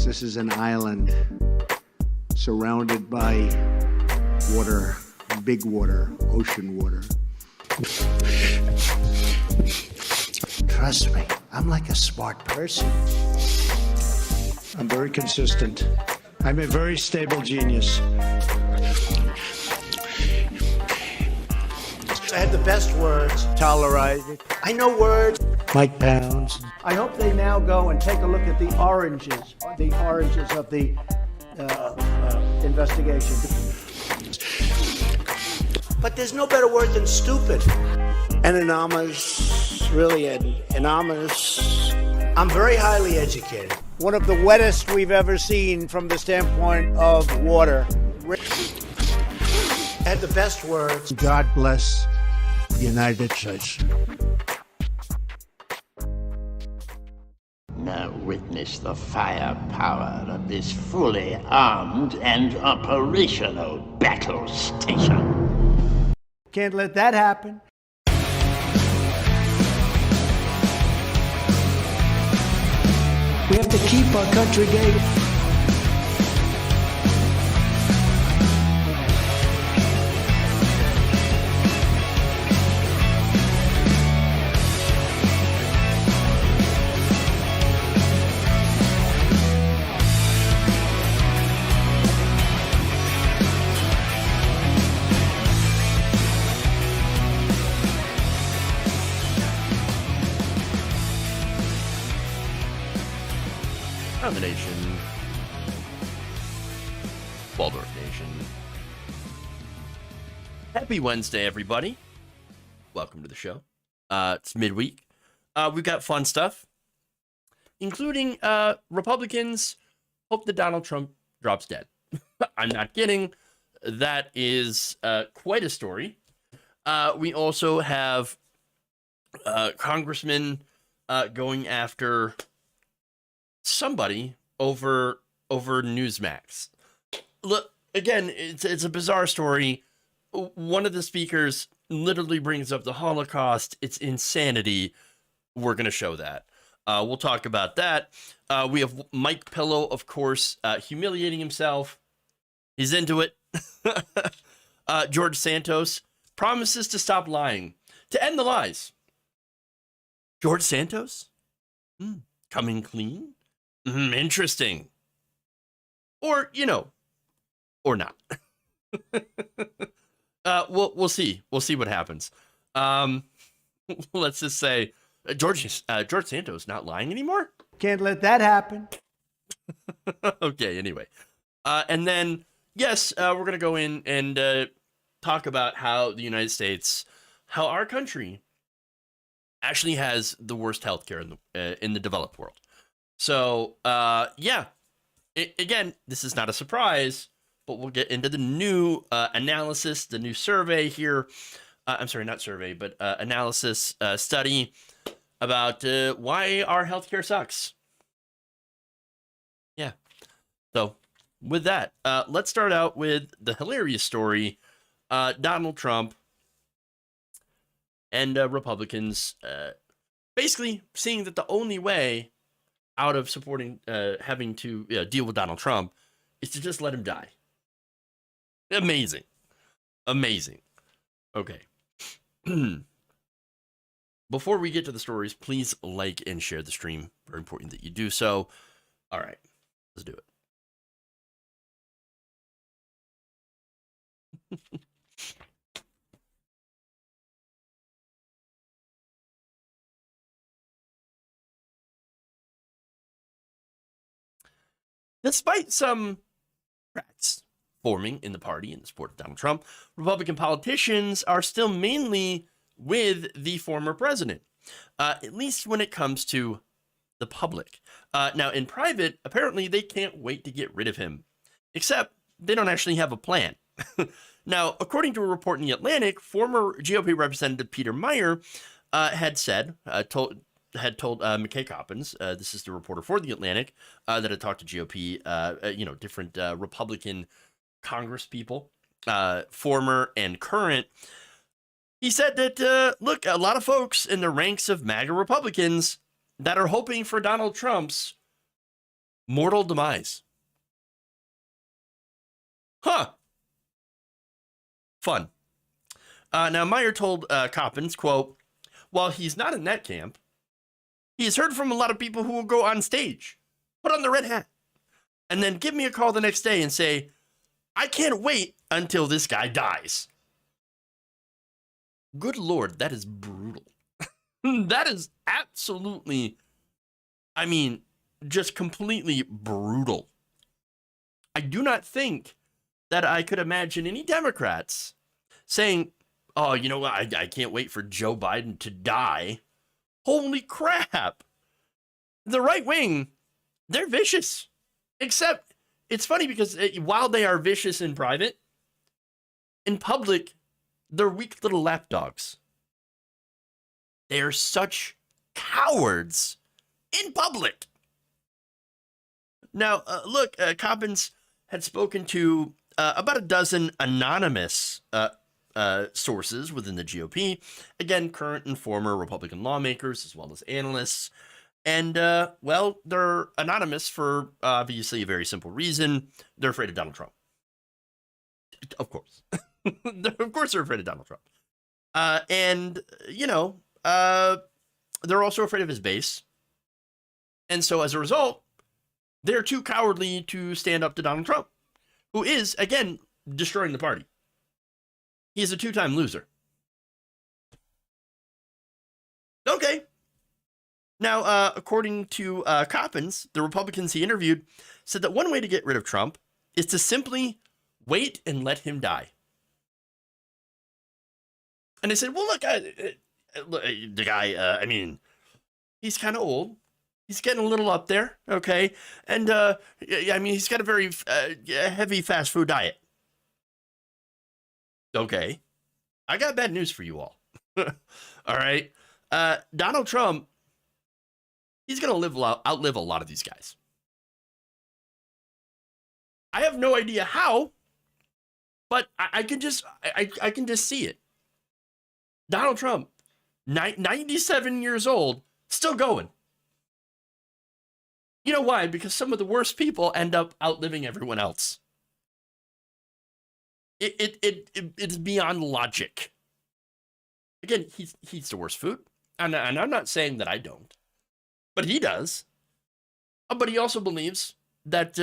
This is an island surrounded by water, big water, ocean water. Trust me, I'm like a smart person. I'm very consistent. I'm a very stable genius. I had the best words. Tolerated. I know words. Mike Pounds. I hope they now go and take a look at the oranges of the investigation. But there's no better word than stupid. Anonymous, really anonymous. I'm very highly educated. One of the wettest we've ever seen from the standpoint of water. Had the best words. God bless the United States. Now witness the firepower of this fully armed and operational battle station. Can't let that happen. We have to keep our country gay. Nation, Waldorf Nation. Happy Wednesday, everybody. Welcome to the show. It's midweek. We've got fun stuff, including Republicans hope that Donald Trump drops dead. I'm not kidding. That is quite a story. We also have congressmen going after somebody over Newsmax. Look, again, it's a bizarre story. One of the speakers literally brings up the Holocaust. It's insanity. We're going to show that. We'll talk about that. We have Mike Pillow, of course, humiliating himself. He's into it. George Santos promises to stop lying, to end the lies. George Santos? Coming clean? Interesting. Or, or not. We'll see. We'll see what happens. Let's just say George Santos not lying anymore. Can't let that happen. Okay, anyway. And then, yes, we're going to go in and talk about how the United States, how our country actually has the worst healthcare in the developed world. So, again, this is not a surprise, but we'll get into the new analysis, the new survey here. I'm sorry, not survey, but analysis study about why our healthcare sucks. Yeah. So, with that, let's start out with the hilarious story. Donald Trump and Republicans basically seeing that the only way out of supporting, having to deal with Donald Trump is to just let him die. Amazing. Okay. Before we get to the stories, please like and share the stream. Very important that you do so. All right, let's do it. Despite some cracks forming in the party in the support of Donald Trump, Republican politicians are still mainly with the former president, at least when it comes to the public. Now, in private, apparently they can't wait to get rid of him, except they don't actually have a plan. Now, according to a report in The Atlantic, former GOP Representative Peter Meyer had told McKay Coppins, this is the reporter for The Atlantic, that had talked to GOP, different Republican Congress people, former and current. He said that, look, a lot of folks in the ranks of MAGA Republicans that are hoping for Donald Trump's Mortal demise. Huh. Fun. Now, Meyer told Coppins, quote, while he's not in that camp, he's heard from a lot of people who will go on stage, put on the red hat, and then give me a call the next day and say, I can't wait until this guy dies. Good Lord, that is brutal. That is absolutely, I mean, just completely brutal. I do not think that I could imagine any Democrats saying, oh, you know what, I can't wait for Joe Biden to die. Holy crap. The right wing, they're vicious. Except, it's funny because while they are vicious in private, in public, they're weak little lapdogs. They are such cowards in public. Now, look, Coppins had spoken to about a dozen anonymous sources within the GOP. Again, current and former Republican lawmakers, as well as analysts. And, well, they're anonymous for obviously a very simple reason. They're afraid of Donald Trump. Of course. Of course they're afraid of Donald Trump. And, you know, they're also afraid of his base. And so as a result, they're too cowardly to stand up to Donald Trump, who is, again, destroying the party. He is a two-time loser. Okay. Now, according to Coppins, the Republicans he interviewed said that one way to get rid of Trump is to simply wait and let him die. And they said, well, look, the guy, I mean, he's kind of old. He's getting a little up there, okay? And, I mean, he's got a very heavy fast food diet. Okay. I got bad news for you all. All right? Donald Trump, he's going to outlive a lot of these guys. I have no idea how, but I can just see it. Donald Trump, 97 years old, still going. You know why? Because some of the worst people end up outliving everyone else. It's beyond logic. Again, he eats the worst food, and I'm not saying that I don't, but he does. But he also believes that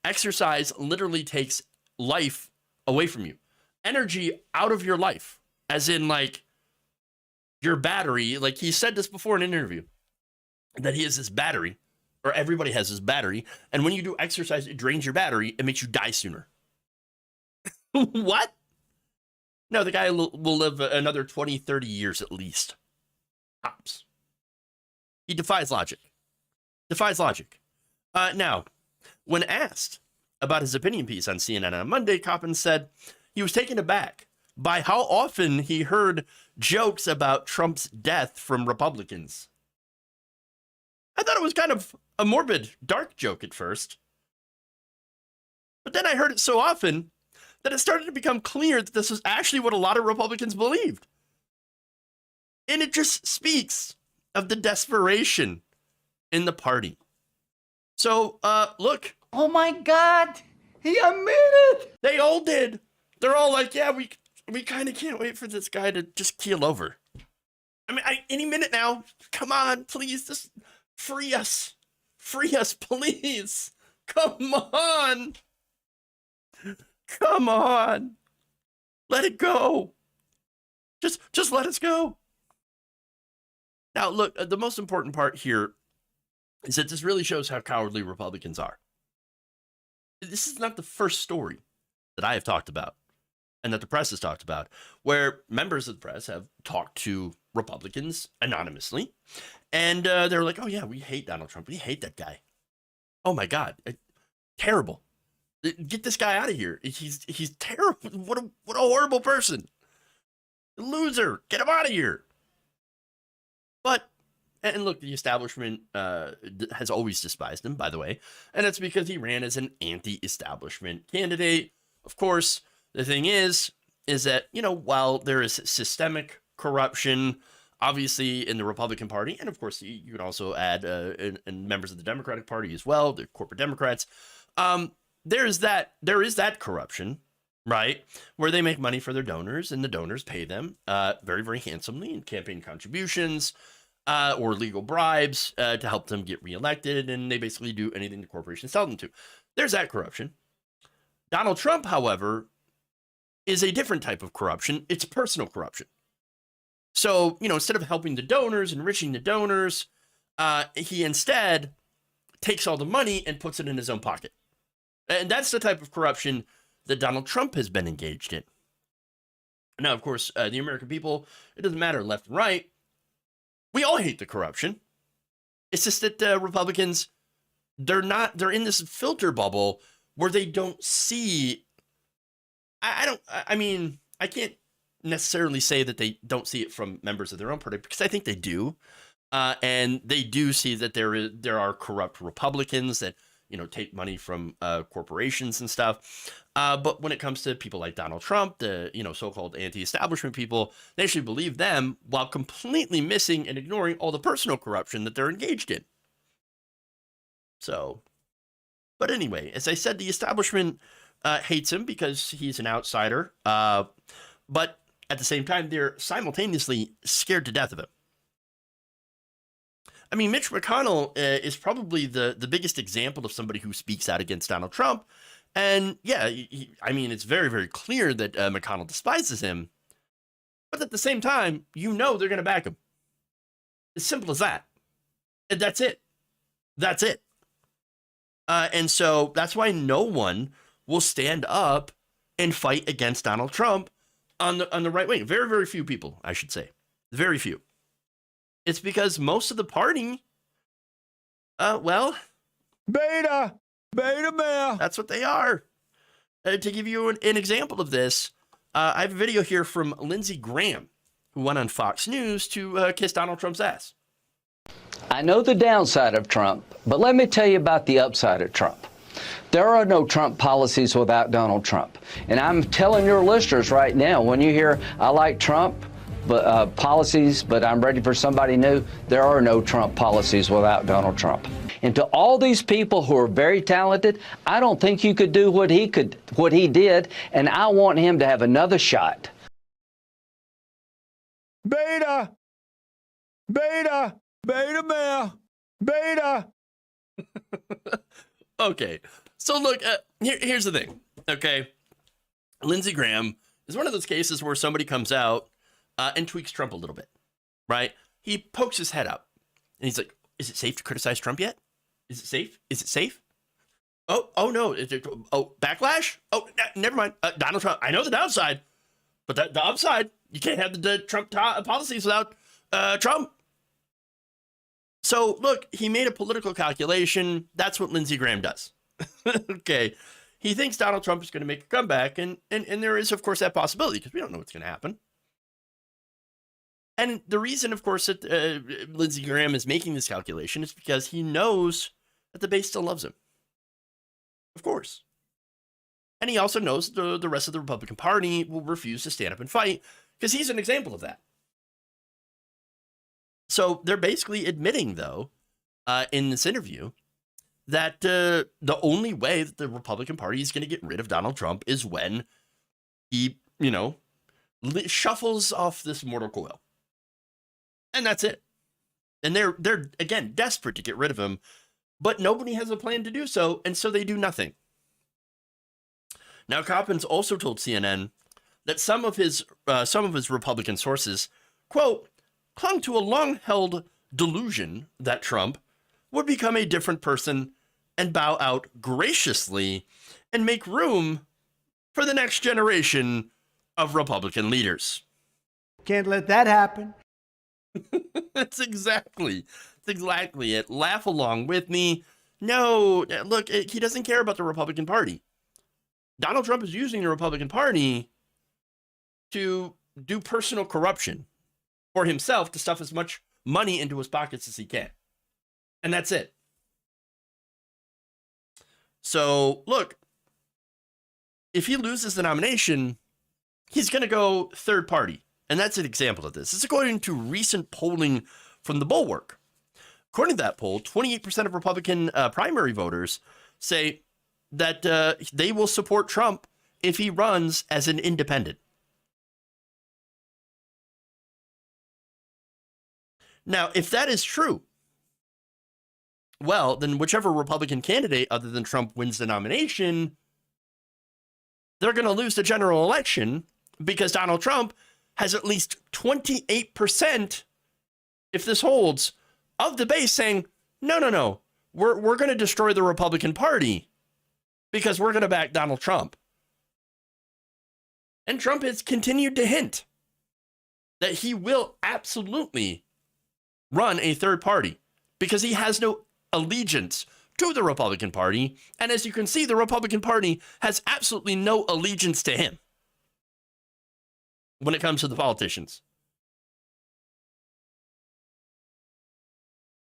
exercise literally takes life away from you, energy out of your life, as in like your battery. Like he said this before in an interview, that he has this battery, or everybody has this battery, and when you do exercise, it drains your battery. It makes you die sooner. What? No, the guy will live another 20, 30 years at least. Tops. He defies logic. Defies logic. Now, when asked about his opinion piece on CNN on Monday, Coppins said he was taken aback by how often he heard jokes about Trump's death from Republicans. I thought it was kind of a morbid, dark joke at first. But then I heard it so often that it started to become clear that this was actually what a lot of Republicans believed. And it just speaks of the desperation in the party. So, look. Oh my God, he admitted it. They all did. They're all like, yeah, we kind of can't wait for this guy to just keel over. I mean, any minute now. Come on, please, just free us. Free us, please. Come on. Come on. Let it go. Just let us go. Now, look, the most important part here is that this really shows how cowardly Republicans are. This is not the first story that I have talked about and that the press has talked about, where members of the press have talked to Republicans anonymously, and they're like, oh yeah, we hate Donald Trump. We hate that guy. Oh my God. Terrible. Get this guy out of here. He's terrible. What a horrible person. Loser. Get him out of here. But, and look, the establishment has always despised him, by the way. And that's because he ran as an anti-establishment candidate. Of course, the thing is that, you know, while there is systemic corruption, obviously in the Republican Party, and of course you can also add and members of the Democratic Party as well, the corporate Democrats. There is that corruption, right, where they make money for their donors, and the donors pay them very, very handsomely in campaign contributions or legal bribes to help them get reelected, and they basically do anything the corporations tell them to. There's that corruption. Donald Trump, however, is a different type of corruption. It's personal corruption. So, instead of helping the donors, enriching the donors, he instead takes all the money and puts it in his own pocket. And that's the type of corruption that Donald Trump has been engaged in. Now, of course, the American people, it doesn't matter left and right. We all hate the corruption. It's just that Republicans, they're in this filter bubble where they don't see. I mean, I can't necessarily say that they don't see it from members of their own party, because I think they do. And they do see that there are corrupt Republicans that, take money from corporations and stuff. But when it comes to people like Donald Trump, the, so-called anti-establishment people, they actually believe them while completely missing and ignoring all the personal corruption that they're engaged in. So, but anyway, as I said, the establishment hates him because he's an outsider. But at the same time, they're simultaneously scared to death of him. I mean, Mitch McConnell is probably the biggest example of somebody who speaks out against Donald Trump. And yeah, it's very, very clear that McConnell despises him. But at the same time, they're going to back him. As simple as that. And that's it. That's it. And so that's why no one will stand up and fight against Donald Trump on the right wing. Very, very few people, I should say. Very few. It's because most of the party, beta male. That's what they are. To give you an example of this, I have a video here from Lindsey Graham, who went on Fox News to kiss Donald Trump's ass. I know the downside of Trump, but let me tell you about the upside of Trump. There are no Trump policies without Donald Trump. And I'm telling your listeners right now, when you hear, I like Trump, but policies, but I'm ready for somebody new, there are no Trump policies without Donald Trump. And to all these people who are very talented, I don't think you could do what he did, and I want him to have another shot. Beta male, beta. Okay, so look, here's the thing, okay? Lindsey Graham is one of those cases where somebody comes out and tweaks Trump a little bit, right? He pokes his head up, and he's like, is it safe to criticize Trump yet? Is it safe? Is it safe? Oh no. Backlash? Oh, never mind. Donald Trump, I know the downside, but the upside, you can't have the Trump policies without Trump. So, look, he made a political calculation. That's what Lindsey Graham does. Okay. He thinks Donald Trump is going to make a comeback, and there is, of course, that possibility, because we don't know what's going to happen. And the reason, of course, that Lindsey Graham is making this calculation is because he knows that the base still loves him. Of course. And he also knows the rest of the Republican Party will refuse to stand up and fight, because he's an example of that. So they're basically admitting, though, in this interview, that the only way that the Republican Party is going to get rid of Donald Trump is when he, shuffles off this mortal coil. And that's it. And they're again desperate to get rid of him, but nobody has a plan to do so, and so they do nothing. Now, Coppins also told CNN that some of his Republican sources, quote, clung to a long-held delusion that Trump would become a different person and bow out graciously and make room for the next generation of Republican leaders. Can't let that happen. That's exactly it. Laugh along with me. No, look, he doesn't care about the Republican Party. Donald Trump is using the Republican Party to do personal corruption for himself, to stuff as much money into his pockets as he can. And that's it. So, look, if he loses the nomination, he's going to go third party. And that's an example of this. It's according to recent polling from the Bulwark. According to that poll, 28% of Republican primary voters say that they will support Trump if he runs as an independent. Now, if that is true, well, then whichever Republican candidate other than Trump wins the nomination, they're going to lose the general election because Donald Trump has at least 28%, if this holds, of the base saying, no, we're going to destroy the Republican Party because we're going to back Donald Trump. And Trump has continued to hint that he will absolutely run a third party because he has no allegiance to the Republican Party. And as you can see, the Republican Party has absolutely no allegiance to him when it comes to the politicians.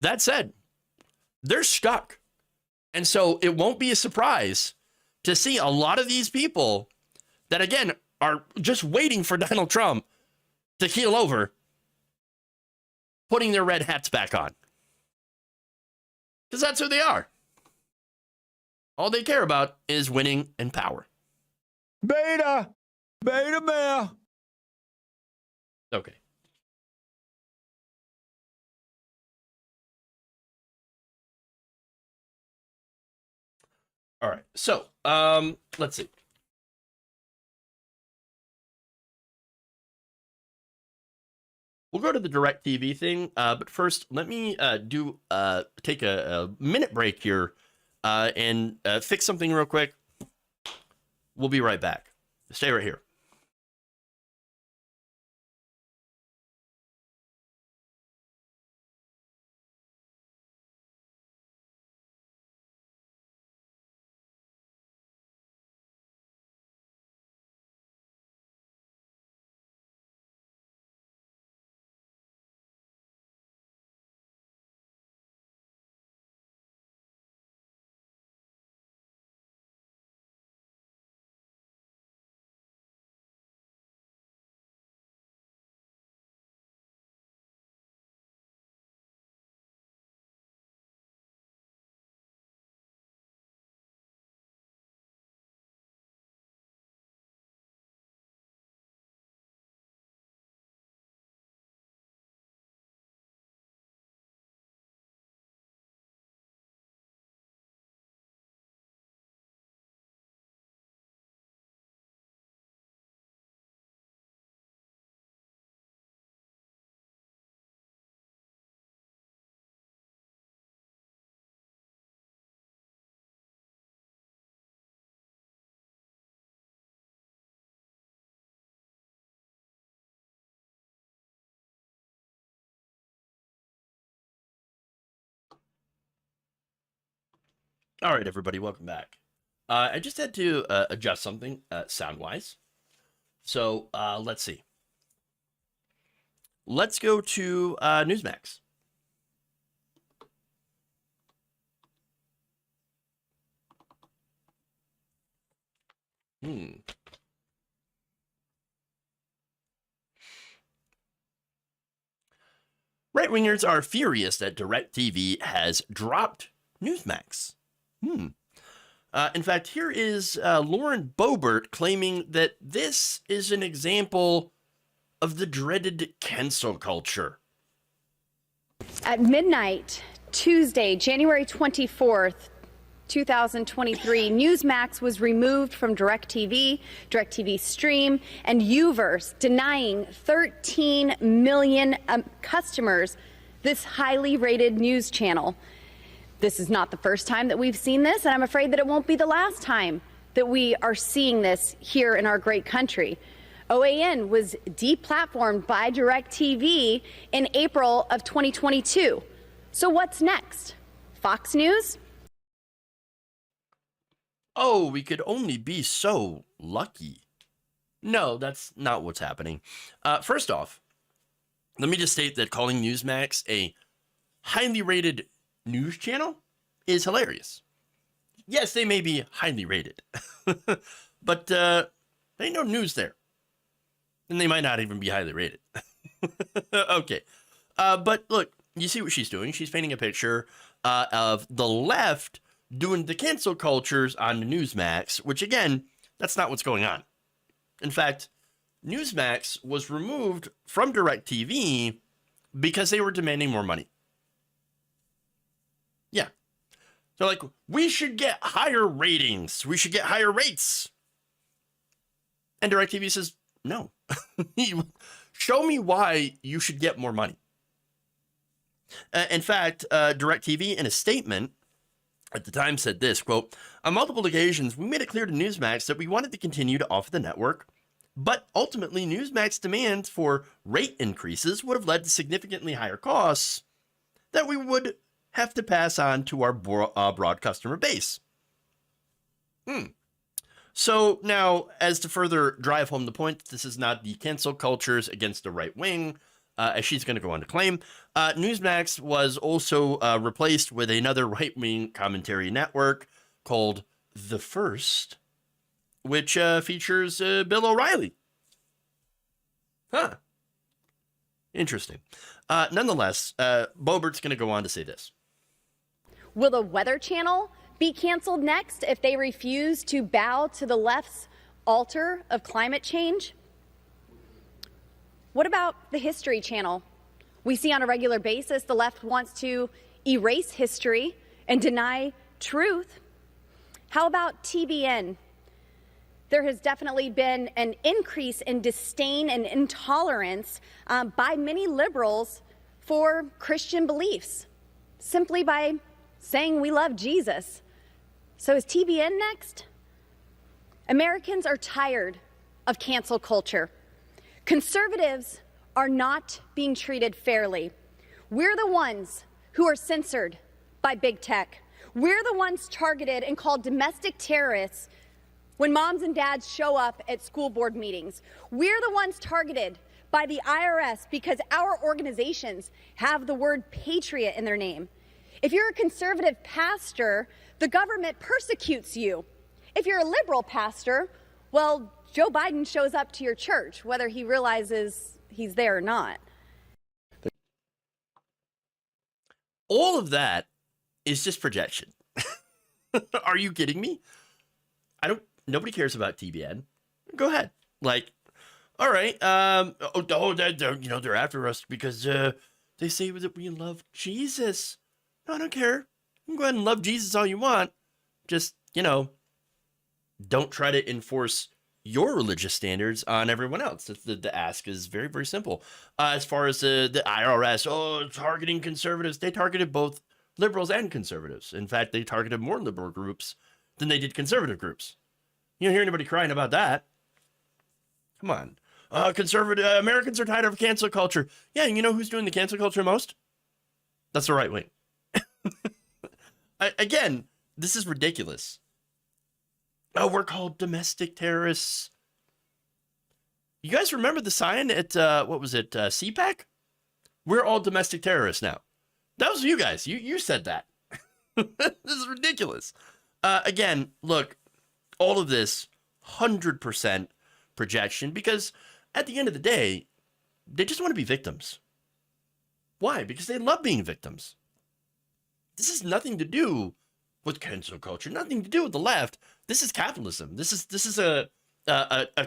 That said, they're stuck. And so it won't be a surprise to see a lot of these people that, again, are just waiting for Donald Trump to keel over, putting their red hats back on. Because that's who they are. All they care about is winning and power. Beta male. Okay. All right. So, let's see. We'll go to the DirecTV thing, but first, let me take a minute break here and fix something real quick. We'll be right back. Stay right here. All right, everybody, welcome back. I just had to adjust something sound-wise. So let's see. Let's go to Newsmax. Right-wingers are furious that DirecTV has dropped Newsmax. In fact, here is Lauren Boebert claiming that this is an example of the dreaded cancel culture. At midnight, Tuesday, January 24th, 2023, Newsmax was removed from DirecTV, DirecTV Stream, and Uverse, denying 13 million customers this highly rated news channel. This is not the first time that we've seen this, and I'm afraid that it won't be the last time that we are seeing this here in our great country. OAN was deplatformed by DirecTV in April of 2022. So what's next? Fox News? Oh, we could only be so lucky. No, that's not what's happening. First off, let me just state that calling Newsmax a highly rated news channel is hilarious. Yes, they may be highly rated, but there ain't no news there. And they might not even be highly rated. Okay. But look, you see what she's doing. She's painting a picture of the left doing the cancel cultures on Newsmax, which again, that's not what's going on. In fact, Newsmax was removed from DirecTV because they were demanding more money. Yeah. They're like, we should get higher ratings. We should get higher rates. And DirecTV says, no. Show me why you should get more money. In fact, DirecTV, in a statement at the time, said this, quote, on multiple occasions, we made it clear to Newsmax that we wanted to continue to offer the network, but ultimately Newsmax demands for rate increases would have led to significantly higher costs that we would have to pass on to our broad customer base. So now, as to further drive home the point that this is not the cancel cultures against the right wing, as she's going to go on to claim, Newsmax was also replaced with another right-wing commentary network called The First, which features Bill O'Reilly. Huh. Interesting. Nonetheless, Boebert's going to go on to say this. Will the Weather Channel be canceled next if they refuse to bow to the left's altar of climate change? What about the History Channel? We see on a regular basis the left wants to erase history and deny truth. How about TBN? There has definitely been an increase in disdain and intolerance by many liberals for Christian beliefs, simply by saying we love Jesus. So is TBN next? Americans are tired of cancel culture. Conservatives are not being treated fairly. We're the ones who are censored by big tech. We're the ones targeted and called domestic terrorists when moms and dads show up at school board meetings. We're the ones targeted by the IRS because our organizations have the word patriot in their name. If you're a conservative pastor, the government persecutes you. If you're a liberal pastor, well, Joe Biden shows up to your church, whether he realizes he's there or not. All of that is just projection. Are you kidding me? Nobody cares about TBN. Go ahead. Like, all right. They're after us because they say that we love Jesus. No, I don't care. You can go ahead and love Jesus all you want. Just, don't try to enforce your religious standards on everyone else. The ask is very, very simple. As far as the IRS, targeting conservatives, they targeted both liberals and conservatives. In fact, they targeted more liberal groups than they did conservative groups. You don't hear anybody crying about that. Come on. Conservative Americans are tired of cancel culture. Yeah, and you know who's doing the cancel culture most? That's the right wing. Again, this is ridiculous. Oh, we're called domestic terrorists. You guys remember the sign at, CPAC? We're all domestic terrorists now. That was you guys. You said that. This is ridiculous. Again, look, all of this, 100% projection, because at the end of the day, they just want to be victims. Why? Because they love being victims. This has nothing to do with cancel culture, nothing to do with the left. This is capitalism. This is a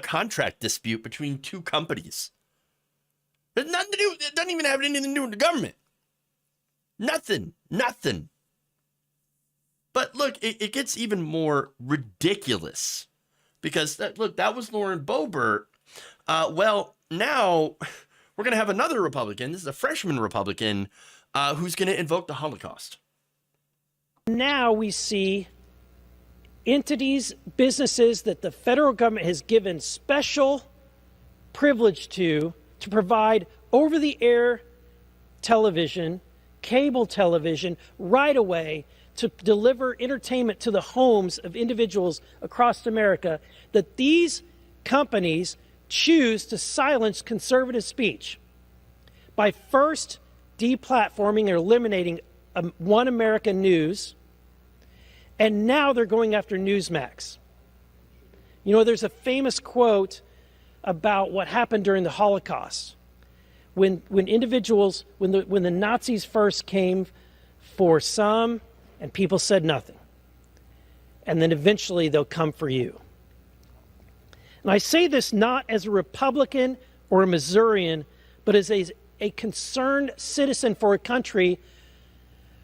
contract dispute between two companies. There's nothing to do. It doesn't even have anything to do with the government. Nothing. But look, it gets even more ridiculous because that was Lauren Boebert. Well, now we're going to have another Republican. This is a freshman Republican who's going to invoke the Holocaust. Now we see entities, businesses that the federal government has given special privilege to provide over-the-air television, cable television, right away to deliver entertainment to the homes of individuals across America, that these companies choose to silence conservative speech by first deplatforming or eliminating One American News, and now they're going after Newsmax. There's a famous quote about what happened during the Holocaust. When the Nazis first came for some, and people said nothing. And then eventually they'll come for you. And I say this not as a Republican or a Missourian, but as a concerned citizen for a country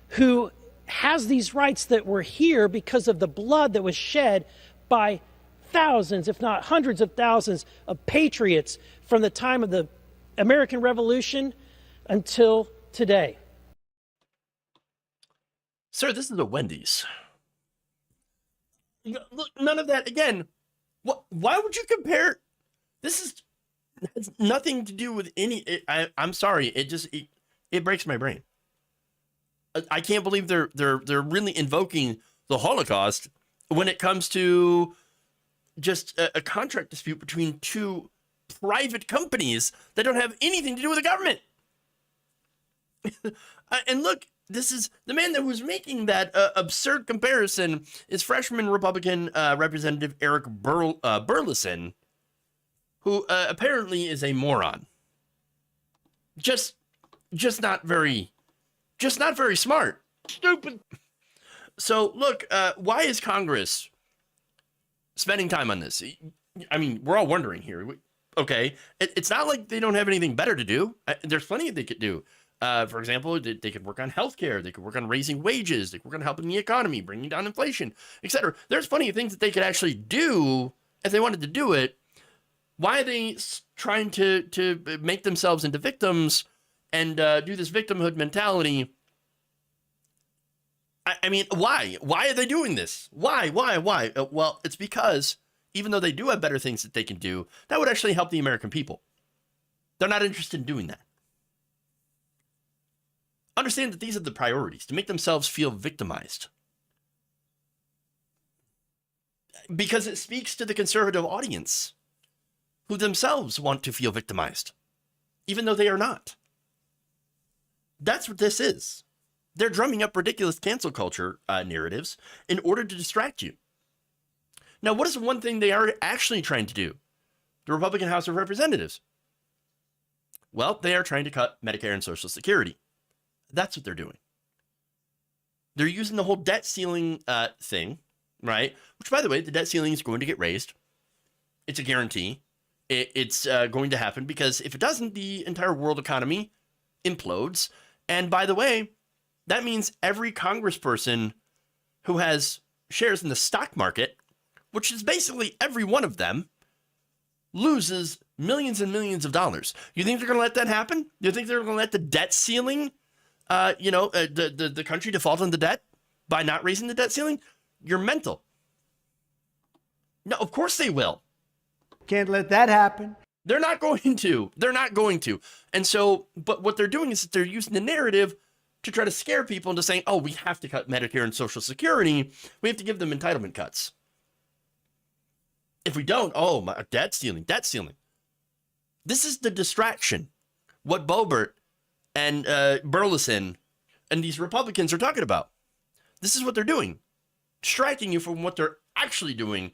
who has these rights that were here because of the blood that was shed by thousands, if not hundreds of thousands of patriots from the time of the American Revolution until today. Sir, this is a Wendy's. Look, none of that, again, why would you compare? This has nothing to do with any, I'm sorry, it breaks my brain. I can't believe they're really invoking the Holocaust when it comes to just a contract dispute between two private companies that don't have anything to do with the government. And look, this is the man that was making that absurd comparison is freshman Republican Representative Eric Burleson, who apparently is a moron. Just not very smart. Stupid. So look, why is Congress spending time on this? I mean, we're all wondering here. Okay, it's not like they don't have anything better to do. There's plenty they could do. For example, they could work on healthcare. They could work on raising wages. They could work on helping the economy, bringing down inflation, etc. There's plenty of things that they could actually do if they wanted to do it. Why are they trying to make themselves into victims and do this victimhood mentality? I mean, why? Why are they doing this? Why? Well, it's because even though they do have better things that they can do, that would actually help the American people. They're not interested in doing that. Understand that these are the priorities, to make themselves feel victimized. Because it speaks to the conservative audience, who themselves want to feel victimized, even though they are not. That's what this is. They're drumming up ridiculous cancel culture narratives in order to distract you. Now, what is one thing they are actually trying to do? The Republican House of Representatives. Well, they are trying to cut Medicare and Social Security. That's what they're doing. They're using the whole debt ceiling thing, right? Which, by the way, the debt ceiling is going to get raised. It's a guarantee. It's going to happen because if it doesn't, the entire world economy implodes. And by the way, that means every congressperson who has shares in the stock market, which is basically every one of them, loses millions and millions of dollars. You think they're going to let that happen? You think they're going to let the debt ceiling, the country default on the debt by not raising the debt ceiling? You're mental. No, of course they will. Can't let that happen. They're not going to. They're not going to. And so, but what they're doing is that they're using the narrative to try to scare people into saying, oh, we have to cut Medicare and Social Security. We have to give them entitlement cuts. If we don't, oh, my debt ceiling. This is the distraction. What Boebert and Burleson and these Republicans are talking about. This is what they're doing. Distracting you from what they're actually doing,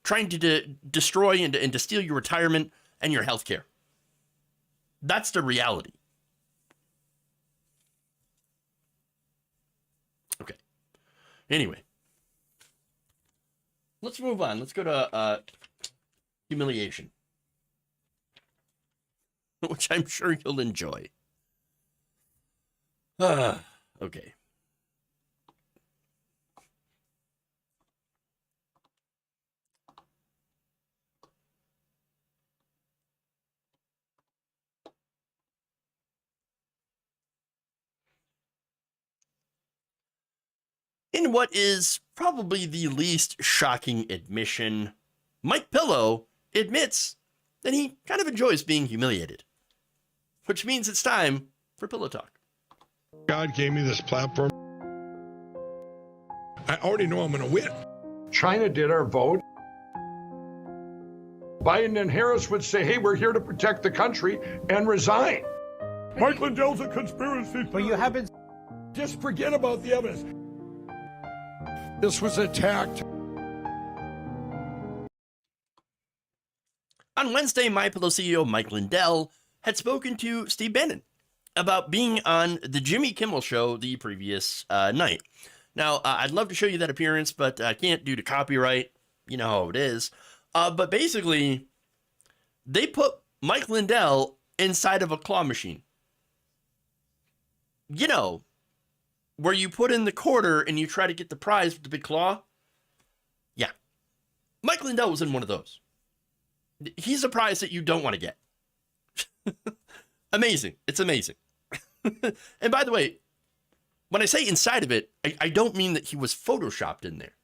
trying to destroy and to steal your retirement and your health care. That's the reality. Okay. Anyway. Let's move on. Let's go to Humiliation, which I'm sure you'll enjoy. Okay. In what is probably the least shocking admission, Mike Pillow admits that he kind of enjoys being humiliated. Which means it's time for Pillow Talk. God gave me this platform. I already know I'm going to win. China did our vote. Biden and Harris would say, hey, we're here to protect the country, and resign. Mike Lindell's a conspiracy. But you haven't. Just forget about the evidence. This was attacked. On Wednesday, MyPillow CEO Mike Lindell had spoken to Steve Bannon about being on the Jimmy Kimmel Show the previous night. Now, I'd love to show you that appearance, but I can't due to copyright. You know how it is. But basically, they put Mike Lindell inside of a claw machine. You know, where you put in the quarter and you try to get the prize with the big claw. Yeah. Mike Lindell was in one of those. He's a prize that you don't want to get. Amazing. It's amazing. And by the way, when I say inside of it, I don't mean that he was photoshopped in there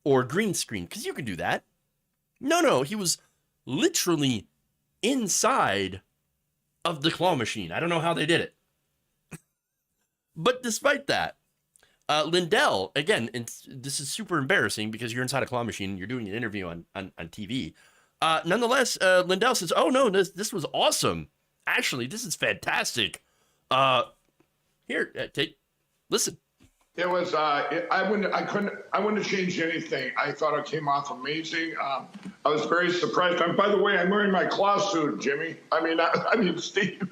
or green screen, because you can do that. No, he was literally inside of the claw machine. I don't know how they did it. But despite that, Lindell, again, and this is super embarrassing because you're inside a claw machine and you're doing an interview on TV. Nonetheless, Lindell says, "Oh no, this was awesome. Actually, this is fantastic. Here, listen." It was. I wouldn't have changed anything. I thought it came off amazing. I was very surprised. And by the way, I'm wearing my claw suit, Jimmy. I mean, Steve.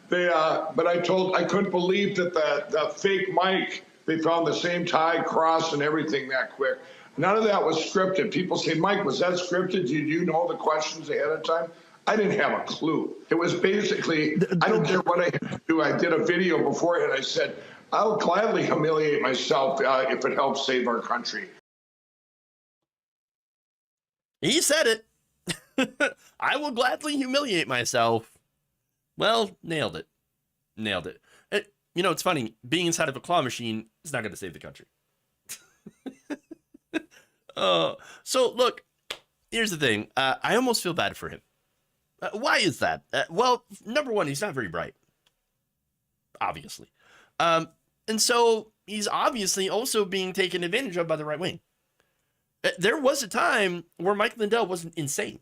But I couldn't believe that the fake Mike, they found the same tie, cross, and everything that quick. None of that was scripted. People say, Mike, was that scripted? Did you know the questions ahead of time? I didn't have a clue. It was basically, I don't care what I had to do. I did a video beforehand. I said, I'll gladly humiliate myself if it helps save our country. He said it. I will gladly humiliate myself. Well, nailed it. You know, it's funny. Being inside of a claw machine is not going to save the country. So, look, here's the thing. I almost feel bad for him. Why is that? Well, number one, he's not very bright. Obviously. And so he's obviously also being taken advantage of by the right wing. There was a time where Mike Lindell wasn't insane.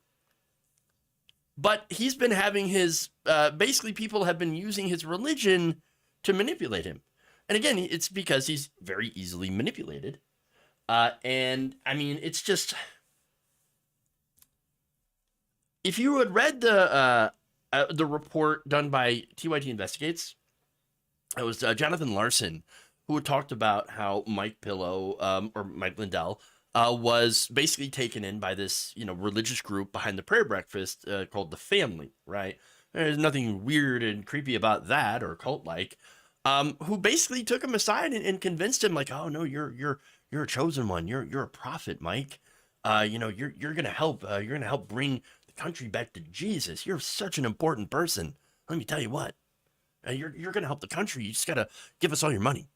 But he's been having his, basically people have been using his religion to manipulate him. And again, it's because he's very easily manipulated. And I mean, it's just, if you had read the report done by TYT Investigates, it was Jonathan Larson who had talked about how Mike Lindell was basically taken in by this, religious group behind the prayer breakfast called the Family, right? There's nothing weird and creepy about that or cult-like, who basically took him aside and convinced him, like, oh no, you're a chosen one. You're a prophet, Mike. You're gonna help. You're gonna help bring the country back to Jesus. You're such an important person. Let me tell you what. You're gonna help the country. You just gotta give us all your money.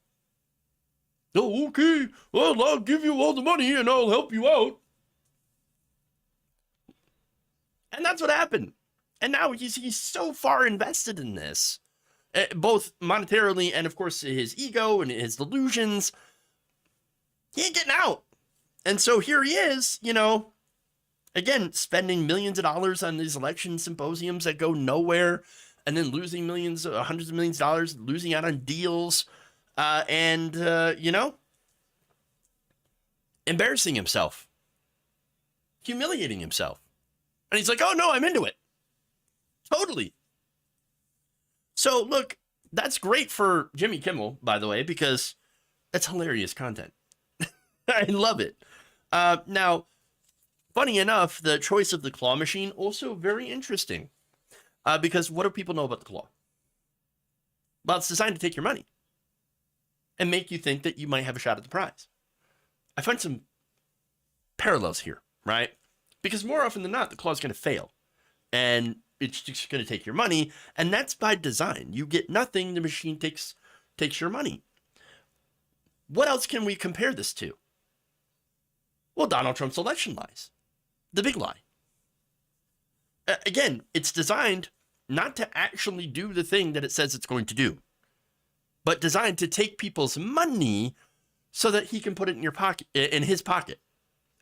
Oh, okay. Well, I'll give you all the money and I'll help you out. And that's what happened. And now he's so far invested in this, both monetarily and, of course, his ego and his delusions. He ain't getting out. And so here he is, again, spending millions of dollars on these election symposiums that go nowhere, and then losing millions, hundreds of millions of dollars, losing out on deals. Embarrassing himself, humiliating himself. And he's like, oh no, I'm into it. Totally. So look, that's great for Jimmy Kimmel, by the way, because that's hilarious content. I love it. Now, funny enough, the choice of the claw machine, also very interesting, because what do people know about the claw? Well, it's designed to take your money and make you think that you might have a shot at the prize. I find some parallels here, right? Because more often than not, the claw is going to fail. And it's just going to take your money. And that's by design. You get nothing, the machine takes your money. What else can we compare this to? Well, Donald Trump's election lies. The big lie. Again, it's designed not to actually do the thing that it says it's going to do, but designed to take people's money so that he can put it in your pocket, in his pocket.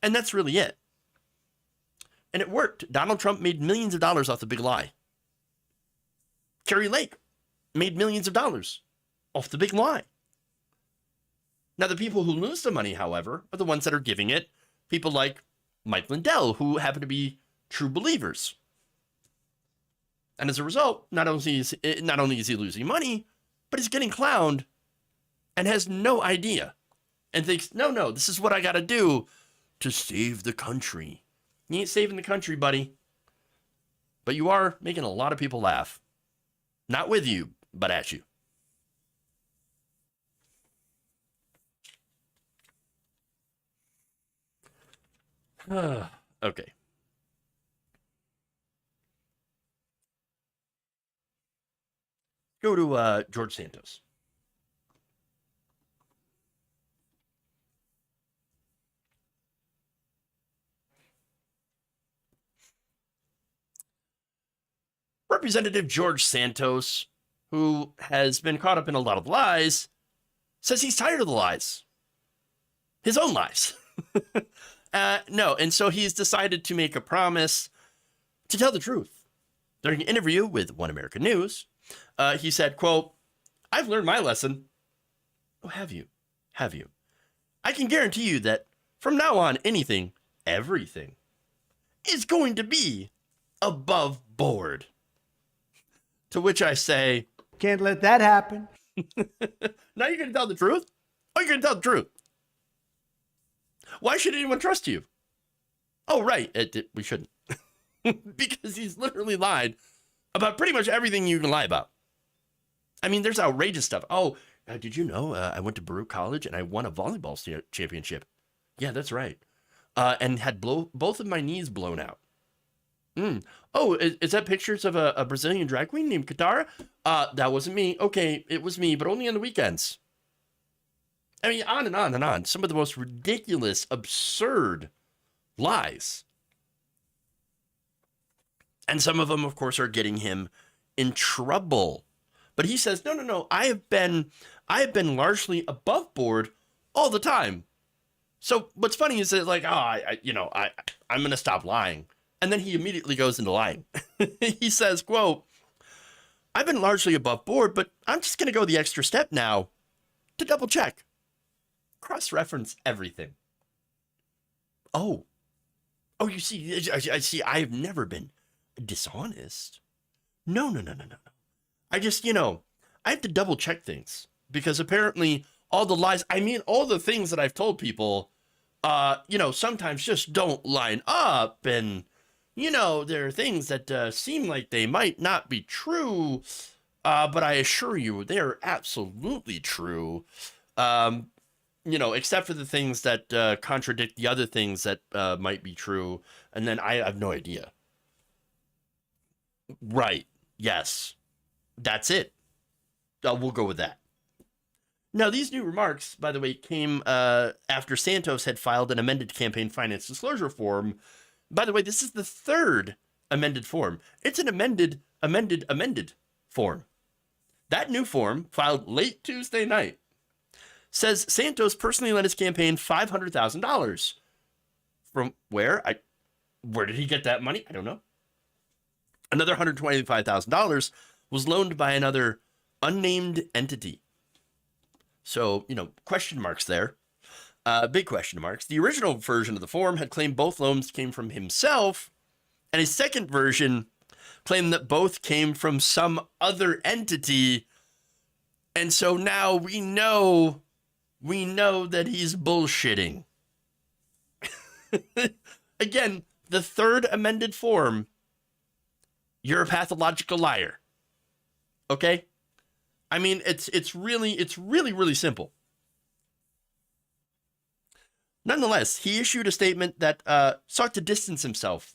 And that's really it. And it worked. Donald Trump made millions of dollars off the big lie. Carrie Lake made millions of dollars off the big lie. Now, the people who lose the money, however, are the ones that are giving it. People like Mike Lindell, who happen to be true believers. And as a result, not only is he losing money, but he's getting clowned and has no idea and thinks, no, this is what I got to do to save the country. You ain't saving the country, buddy. But you are making a lot of people laugh. Not with you, but at you. Okay. Go to George Santos. Representative George Santos, who has been caught up in a lot of lies, says he's tired of the lies. His own lies. No, and so he's decided to make a promise to tell the truth. During an interview with One American News, he said, quote, "I've learned my lesson." Oh, have you? Have you? I can guarantee you that from now on, everything is going to be above board. To which I say, can't let that happen. now you're going to tell the truth? Oh, you're going to tell the truth. Why should anyone trust you? Oh, right. We shouldn't. Because he's literally lied about pretty much everything you can lie about. I mean, there's outrageous stuff. Oh, did you know I went to Baruch College and I won a volleyball championship? Yeah, that's right. And had both of my knees blown out. Oh, is that pictures of a Brazilian drag queen named Katara? That wasn't me. Okay, it was me, but only on the weekends. I mean, on and on and on. Some of the most ridiculous, absurd lies. And some of them, of course, are getting him in trouble. But he says, no, I have been largely above board all the time. So what's funny is that, like, I'm going to stop lying. And then he immediately goes into lying. He says, quote, "I've been largely above board, but I'm just going to go the extra step now to double check. Cross-reference everything." Oh, you see, I see, I've never been dishonest. No. I just, I have to double check things because apparently all the lies, all the things that I've told people, sometimes just don't line up. And, there are things that seem like they might not be true, but I assure you they are absolutely true. Except for the things that contradict the other things that might be true. And then I have no idea. Right. Yes. That's it. We'll go with that. Now, these new remarks, by the way, came after Santos had filed an amended campaign finance disclosure form. By the way, this is the third amended form. It's an amended form. That new form, filed late Tuesday night, says Santos personally lent his campaign $500,000. From where? Where did he get that money? I don't know. Another $125,000 was loaned by another unnamed entity. So, question marks there. Big question marks. The original version of the form had claimed both loans came from himself, and his second version claimed that both came from some other entity. And so now we know that he's bullshitting. Again, the third amended form, you're a pathological liar. Okay? I mean, it's really simple. Nonetheless, he issued a statement that sought to distance himself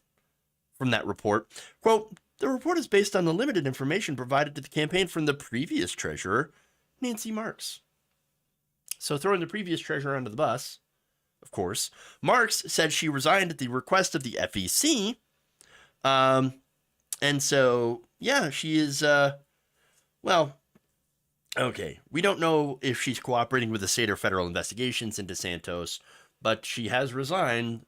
from that report. Quote, "The report is based on the limited information provided to the campaign from the previous treasurer, Nancy Marks." So throwing the previous treasurer under the bus, of course, Marks said she resigned at the request of the FEC. And so, yeah, she is, okay. We don't know if she's cooperating with the state or federal investigations into Santos, but she has resigned.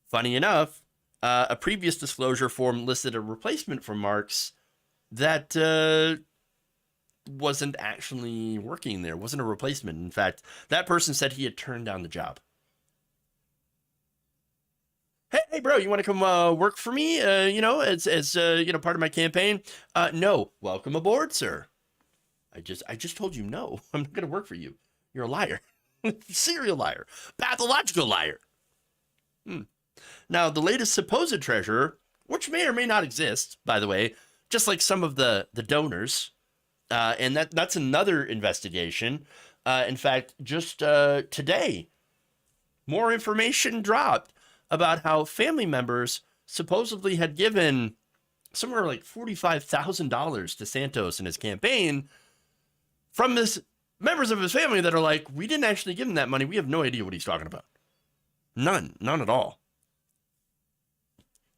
Funny enough, a previous disclosure form listed a replacement for Marks that wasn't actually working there, wasn't a replacement. In fact, that person said he had turned down the job. Hey, bro, you want to come work for me? As part of my campaign? No. Welcome aboard, sir. I just told you no. I'm not going to work for you. You're a liar. Serial liar. Pathological liar. Now, the latest supposed treasurer, which may or may not exist, by the way, just like some of the donors, and that's another investigation. In fact, just today, more information dropped about how family members supposedly had given somewhere like $45,000 to Santos in his campaign from members of his family that are like, we didn't actually give him that money. We have no idea what he's talking about. None at all.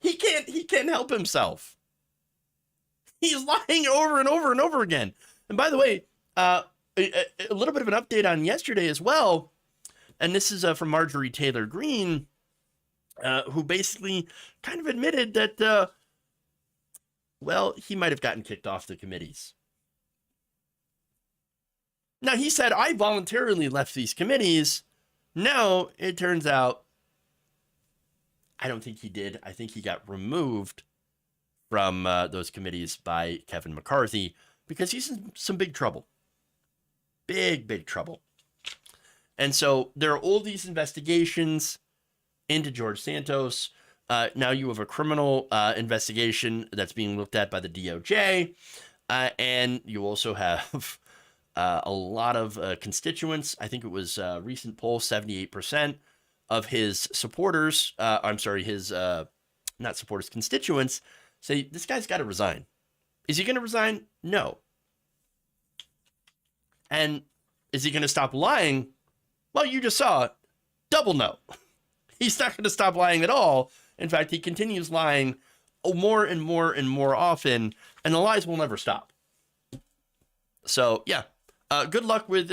He can't help himself. He's lying over and over and over again. And by the way, a little bit of an update on yesterday as well. And this is from Marjorie Taylor Greene, who basically kind of admitted that, he might have gotten kicked off the committees. Now, he said, I voluntarily left these committees. No, it turns out, I don't think he did. I think he got removed from those committees by Kevin McCarthy because he's in some big trouble. Big trouble. And so there are all these investigations into George Santos. Now you have a criminal investigation that's being looked at by the DOJ. And you also have a lot of constituents. I think it was a recent poll, 78% of his supporters, constituents say this guy's got to resign. Is he going to resign? No. And is he going to stop lying? Well, you just saw it. Double no. He's not going to stop lying at all. In fact, he continues lying more and more and more often, and the lies will never stop. So, yeah. Good luck with,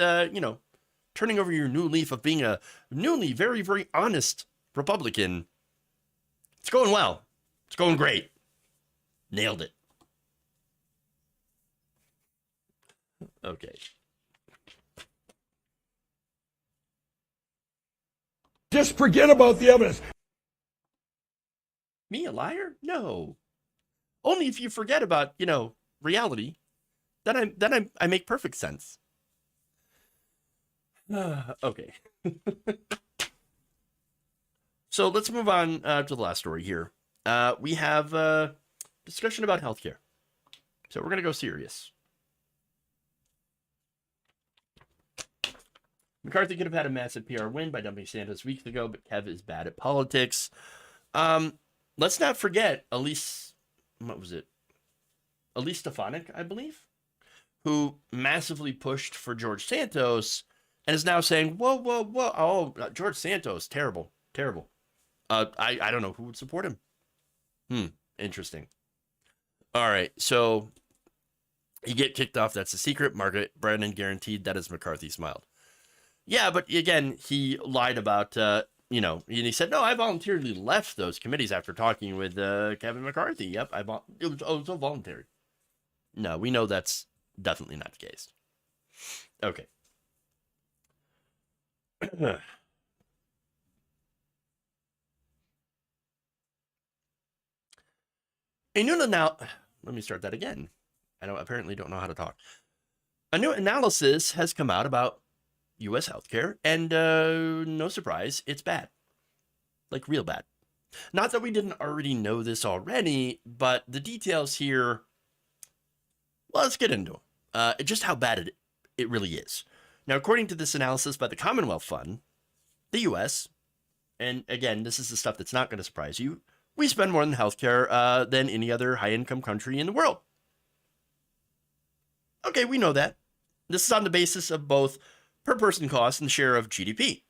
turning over your new leaf of being a newly very, very honest Republican. It's going well. It's going great. Nailed it. Okay. Just forget about the evidence. Me, a liar? No. Only if you forget about, reality. Then I make perfect sense. Okay. So let's move on to the last story here. We have a discussion about healthcare. So we're going to go serious. McCarthy could have had a massive PR win by dumping Santos weeks ago, but Kev is bad at politics. Let's not forget Elise Stefanik, I believe, who massively pushed for George Santos and is now saying, whoa, oh, George Santos, terrible. I don't know who would support him. Interesting. All right, so you get kicked off, that's a secret. Margaret Brennan guaranteed that as McCarthy smiled. Yeah, but again, he lied about, and he said, no, I voluntarily left those committees after talking with Kevin McCarthy. Yep, it was all voluntary. No, we know that's definitely not the case. Okay. Let me start that again. I apparently don't know how to talk. A new analysis has come out about U.S. healthcare, and no surprise, it's bad. Like, real bad. Not that we didn't already know this already, but the details here, well, let's get into them. Just how bad it really is. Now, according to this analysis by the Commonwealth Fund, the U.S., and again, this is the stuff that's not going to surprise you, we spend more on healthcare than any other high-income country in the world. Okay, we know that. This is on the basis of both per-person cost and share of GDP.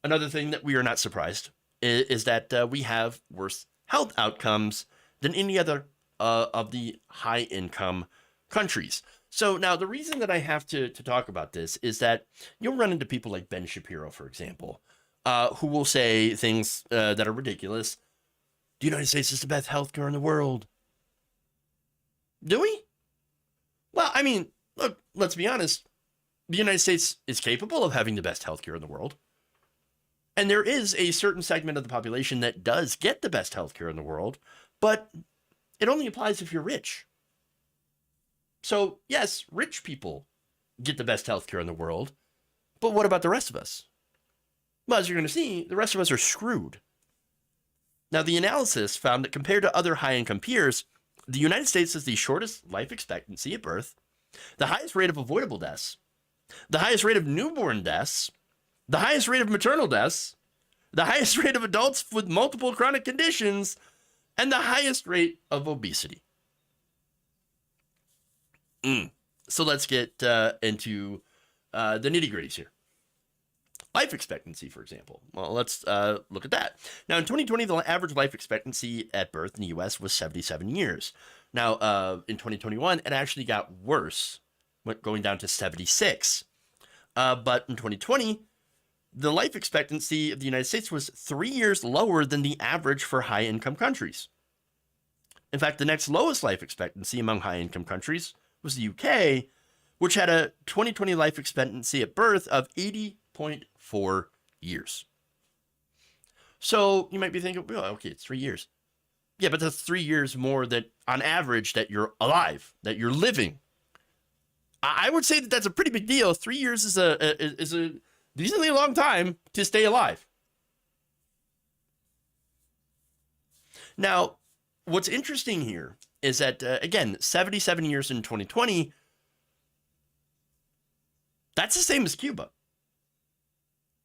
Another thing that we are not surprised is that we have worse health outcomes than any other of the high-income countries. So now the reason that I have to talk about this is that you'll run into people like Ben Shapiro, for example, who will say things that are ridiculous. The United States is the best healthcare in the world. Do we? Well, I mean, look, let's be honest. The United States is capable of having the best healthcare in the world. And there is a certain segment of the population that does get the best healthcare in the world, but it only applies if you're rich. So, yes, rich people get the best healthcare in the world, but what about the rest of us? Well, as you're going to see, the rest of us are screwed. Now, the analysis found that compared to other high-income peers, the United States has the shortest life expectancy at birth, the highest rate of avoidable deaths, the highest rate of newborn deaths, the highest rate of maternal deaths, the highest rate of adults with multiple chronic conditions, and the highest rate of obesity. So let's get into the nitty-gritties here. Life expectancy, for example. Well, let's look at that. Now, in 2020, the average life expectancy at birth in the U.S. was 77 years. Now, in 2021, it actually got worse, going down to 76. But in 2020, the life expectancy of the United States was 3 years lower than the average for high-income countries. In fact, the next lowest life expectancy among high-income countries was the UK, which had a 2020 life expectancy at birth of 80.4 years. So you might be thinking, well, okay, it's 3 years. Yeah, but that's 3 years more that, on average, that you're alive, that you're living. I would say that that's a pretty big deal. 3 years is a decently long time to stay alive. Now, what's interesting here is that, again, 77 years in 2020, that's the same as Cuba.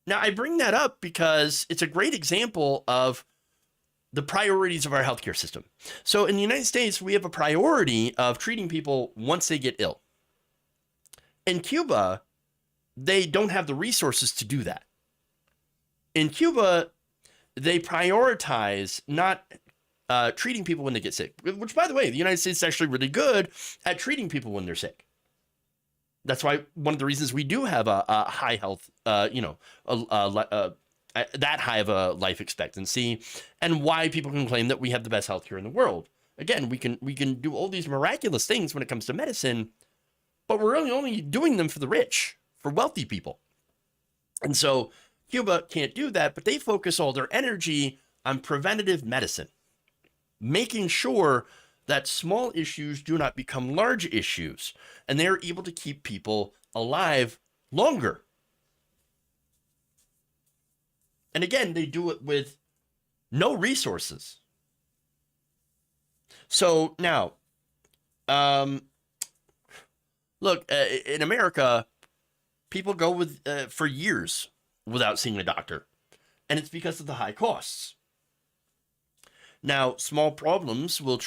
Now, I bring that up because it's a great example of the priorities of our healthcare system. So in the United States, we have a priority of treating people once they get ill. In Cuba, they don't have the resources to do that. In Cuba, they prioritize not treating people when they get sick, which, by the way, the United States is actually really good at treating people when they're sick. That's why one of the reasons we do have a high health, that high of a life expectancy, and why people can claim that we have the best healthcare in the world. Again, we can do all these miraculous things when it comes to medicine, but we're really only doing them for the rich, for wealthy people. And so Cuba can't do that, but they focus all their energy on preventative medicine, making sure that small issues do not become large issues, and they're able to keep people alive longer. And again, they do it with no resources. So now, look, in America, people go for years without seeing a doctor, and it's because of the high costs. Now, small problems will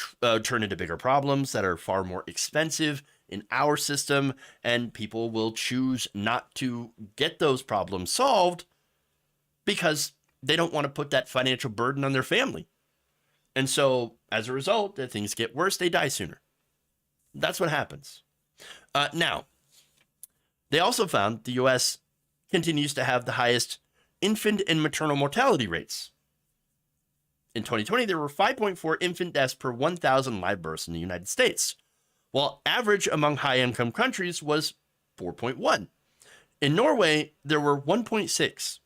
turn into bigger problems that are far more expensive in our system, and people will choose not to get those problems solved because they don't want to put that financial burden on their family. And so, as a result, if things get worse, they die sooner. That's what happens. Now, they also found the U.S. continues to have the highest infant and maternal mortality rates. In 2020, there were 5.4 infant deaths per 1,000 live births in the United States, while average among high-income countries was 4.1. In Norway, there were 1.6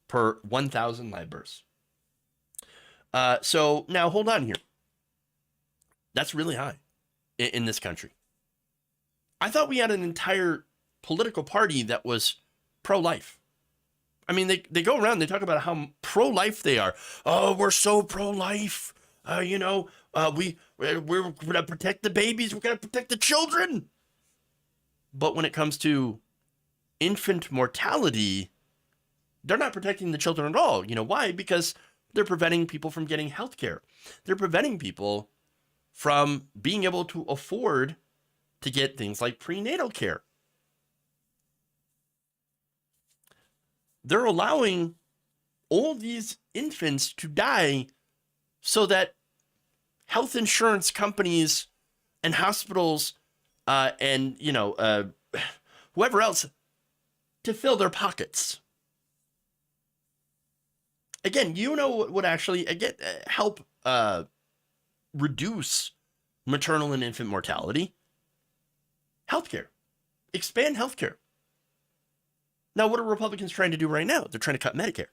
per 1,000 live births. So now hold on here. That's really high in this country. I thought we had an entire political party that was pro-life. I mean, they go around, they talk about how pro-life they are. Oh, we're so pro-life. We're going to protect the babies. We're going to protect the children. But when it comes to infant mortality, they're not protecting the children at all. You know why? Because they're preventing people from getting health care. They're preventing people from being able to afford to get things like prenatal care. They're allowing all these infants to die so that health insurance companies and hospitals and whoever else to fill their pockets. Again, you know what would actually help reduce maternal and infant mortality? Healthcare. Expand healthcare. Now, what are Republicans trying to do right now? They're trying to cut Medicare.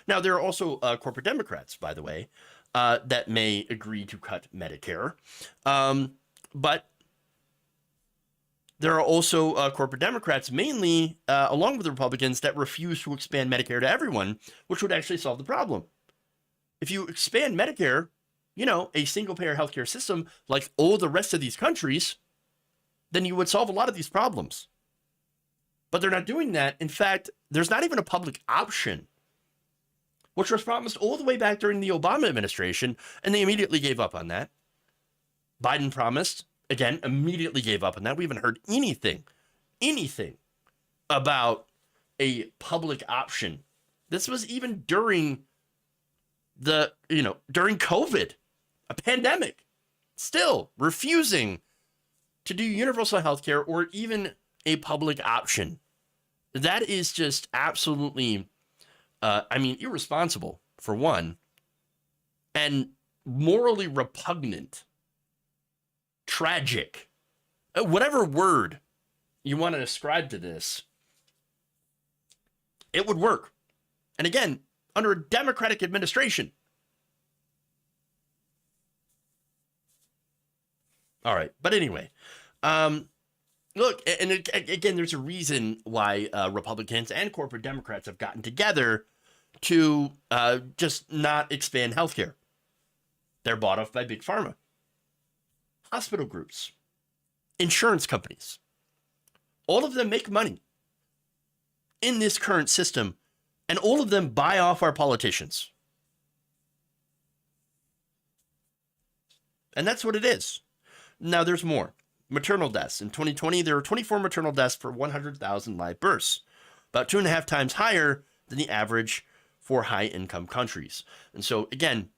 Now, there are also corporate Democrats, by the way, that may agree to cut Medicare. But there are also corporate Democrats, mainly along with the Republicans, that refuse to expand Medicare to everyone, which would actually solve the problem. If you expand Medicare, a single-payer healthcare system like all the rest of these countries, then you would solve a lot of these problems. But they're not doing that. In fact, there's not even a public option, which was promised all the way back during the Obama administration, and they immediately gave up on that. Biden promised, again, immediately gave up on that. We haven't heard anything about a public option. This was even during during COVID, a pandemic, still refusing to do universal health care or even a public option. That is just absolutely, irresponsible, for one, and morally repugnant, tragic, whatever word you want to ascribe to this. It would work. And again, under a Democratic administration. All right. But anyway, look, and again, there's a reason why Republicans and corporate Democrats have gotten together to just not expand healthcare. They're bought off by Big Pharma, hospital groups, insurance companies. All of them make money in this current system, and all of them buy off our politicians. And that's what it is. Now, there's more. Maternal deaths. In 2020, there were 24 maternal deaths per 100,000 live births, about 2.5 times higher than the average for high-income countries. And so, again,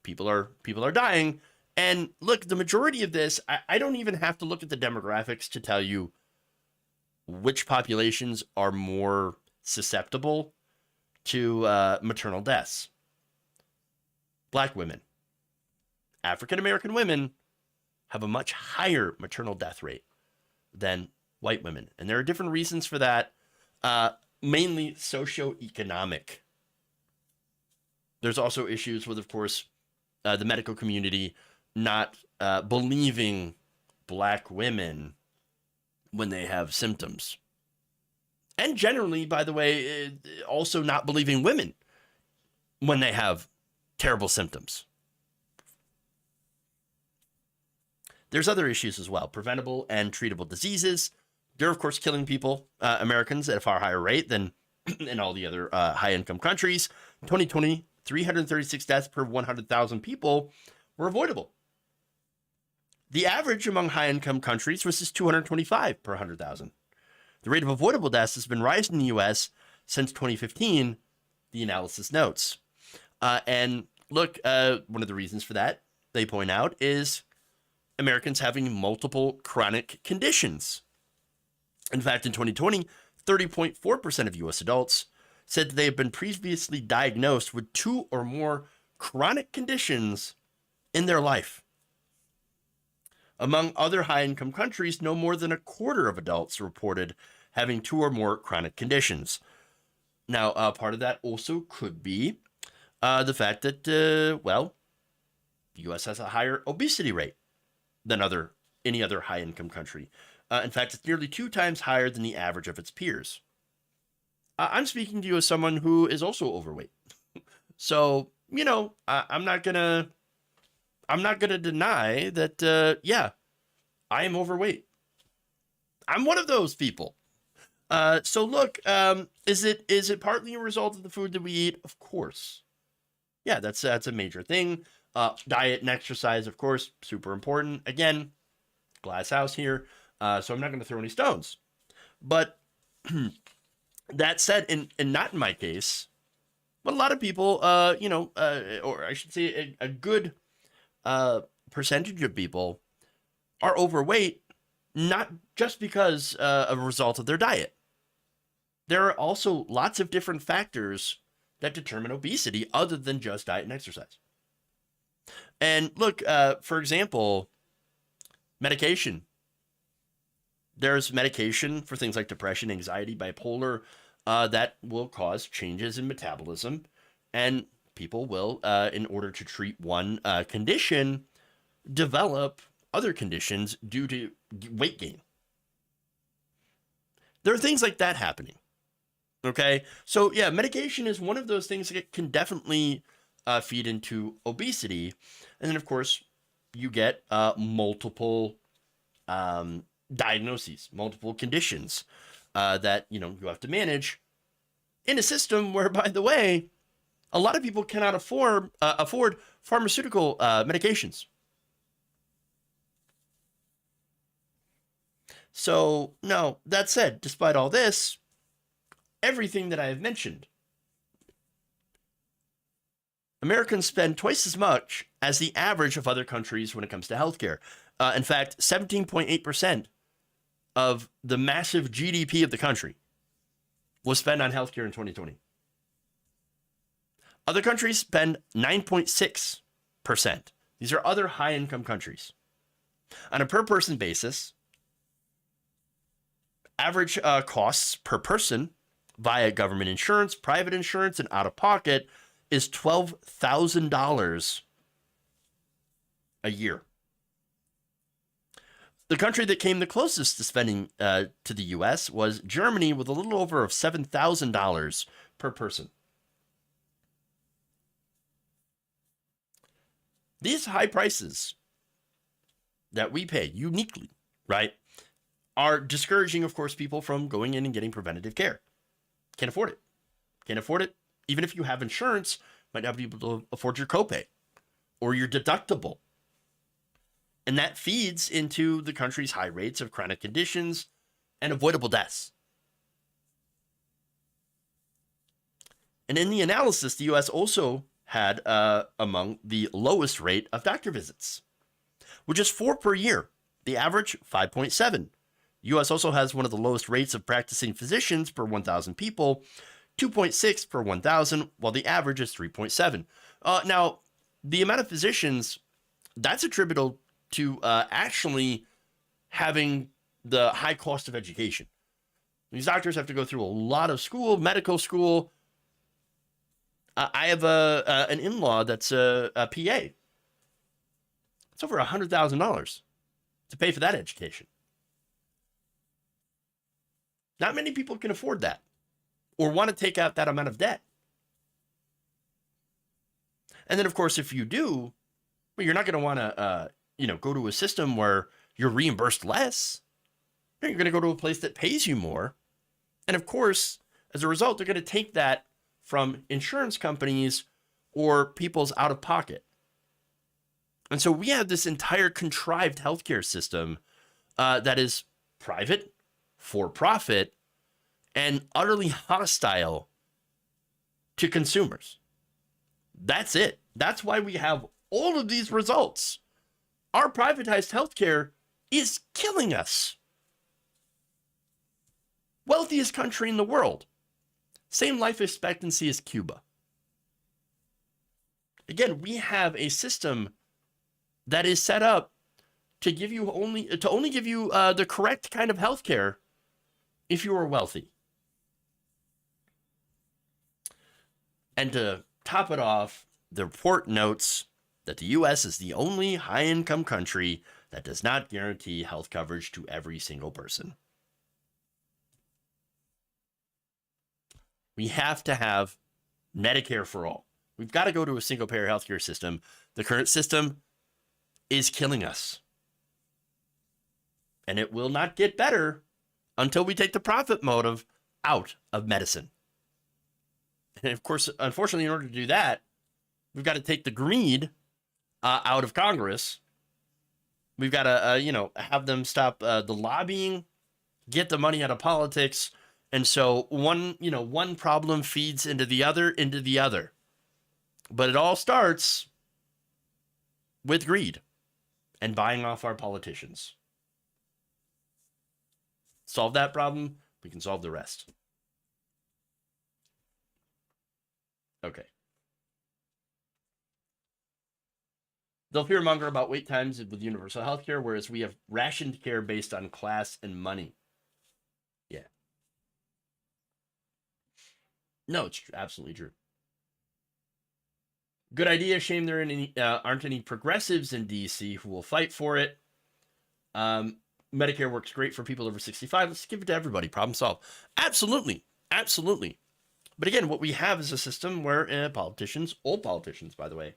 people are dying. And look, the majority of this, I don't even have to look at the demographics to tell you which populations are more susceptible to maternal deaths. Black women, African-American women have a much higher maternal death rate than white women. And there are different reasons for that, mainly socioeconomic. There's also issues with, of course, the medical community not believing Black women when they have symptoms. And generally, by the way, also not believing women when they have terrible symptoms. There's other issues as well. Preventable and treatable diseases. They're, of course, killing people, Americans, at a far higher rate than in all the other high-income countries. In 2020, 336 deaths per 100,000 people were avoidable. The average among high-income countries was just 225 per 100,000. The rate of avoidable deaths has been rising in the U.S. since 2015, the analysis notes. And look, one of the reasons for that, they point out, is Americans having multiple chronic conditions. In fact, in 2020, 30.4% of U.S. adults said that they have been previously diagnosed with 2 or more chronic conditions in their life. Among other high-income countries, no more than a quarter of adults reported having 2 or more chronic conditions. Now, part of that also could be the fact that, the U.S. has a higher obesity rate than any other high-income country. In fact, it's nearly 2 times higher than the average of its peers. I'm speaking to you as someone who is also overweight. So, I'm not gonna deny that, I am overweight. I'm one of those people. So look, is it partly a result of the food that we eat? Of course. Yeah, that's a major thing. Diet and exercise, of course, super important. Again, glass house here. So I'm not going to throw any stones. But that said, and not in my case, but a lot of people, or I should say a good percentage of people are overweight, not just because of a result of their diet. There are also lots of different factors that determine obesity other than just diet and exercise. And look, for example, medication. There's medication for things like depression, anxiety, bipolar, that will cause changes in metabolism, and people will, in order to treat one condition, develop other conditions due to weight gain. There are things like that happening. Okay, so yeah, medication is one of those things that can definitely feed into obesity, and then of course you get multiple diagnoses, multiple conditions that you have to manage in a system where, by the way, a lot of people cannot afford pharmaceutical medications. So, no, that said, despite all this, everything that I have mentioned, Americans spend twice as much as the average of other countries when it comes to healthcare. In fact, 17.8% of the massive GDP of the country was spent on healthcare in 2020. Other countries spend 9.6%. These are other high-income countries. On a per-person basis, average costs per person via government insurance, private insurance, and out-of-pocket is $12,000 a year. The country that came the closest to spending to the U.S. was Germany, with a little over of $7,000 per person. These high prices that we pay uniquely, right, are discouraging, of course, people from going in and getting preventative care. Can't afford it. Can't afford it. Even if you have insurance, might not be able to afford your copay or your deductible. And that feeds into the country's high rates of chronic conditions and avoidable deaths. And in the analysis, the U.S. also had among the lowest rate of doctor visits, which is 4 per year. The average, 5.7. U.S. also has one of the lowest rates of practicing physicians per 1,000 people, 2.6 per 1,000, while the average is 3.7. Now, the amount of physicians, that's attributable to actually having the high cost of education. These doctors have to go through a lot of school, medical school. I have an in-law that's a PA. It's over $100,000 to pay for that education. Not many people can afford that or want to take out that amount of debt. And then, of course, if you do, well, you're not going to want to, go to a system where you're reimbursed less. You're going to go to a place that pays you more. And of course, as a result, they're going to take that from insurance companies or people's out of pocket. And so we have this entire contrived healthcare system that is private, for profit, and utterly hostile to consumers. That's it. That's why we have all of these results. Our privatized healthcare is killing us. Wealthiest country in the world. Same life expectancy as Cuba. Again, we have a system that is set up to give you only give you the correct kind of healthcare if you are wealthy. And to top it off, the report notes that the U.S. is the only high-income country that does not guarantee health coverage to every single person. We have to have Medicare for all. We've got to go to a single-payer healthcare system. The current system is killing us. And it will not get better until we take the profit motive out of medicine. And of course, unfortunately, in order to do that, we've got to take the greed out of Congress. We've got to, have them stop the lobbying, get the money out of politics. And so one problem feeds into the other. But it all starts with greed and buying off our politicians. Solve that problem, we can solve the rest. Okay. They'll fearmonger about wait times with universal health care, whereas we have rationed care based on class and money. Yeah. No, it's absolutely true. Good idea. Shame there aren't any progressives in DC who will fight for it. Medicare works great for people over 65. Let's give it to everybody. Problem solved. Absolutely. Absolutely. But again, what we have is a system where politicians, old politicians, by the way,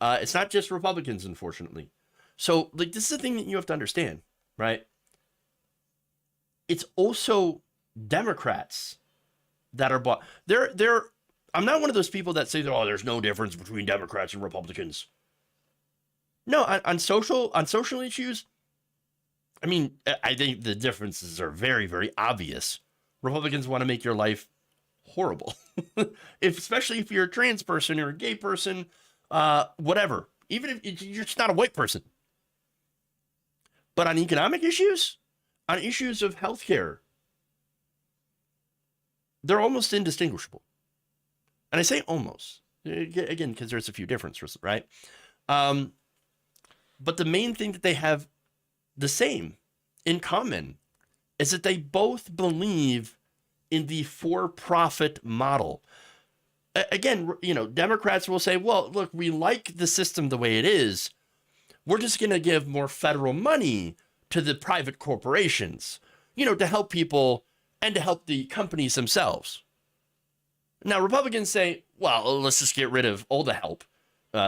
it's not just Republicans, unfortunately. So, like, this is the thing that you have to understand, right? It's also Democrats that are bought. I'm not one of those people that say, oh, there's no difference between Democrats and Republicans. No, on social issues, I mean, I think the differences are very, very obvious. Republicans want to make your life horrible, especially if you're a trans person or a gay person, whatever. Even if you're just not a white person. But on economic issues, on issues of healthcare, they're almost indistinguishable. And I say almost, again, because there's a few differences, right? But the main thing that they have the same in common is that they both believe in the for-profit model. Again, Democrats will say, well, look, we like the system the way it is. We're just going to give more federal money to the private corporations, to help people and to help the companies themselves. Now, Republicans say, well, let's just get rid of all the help.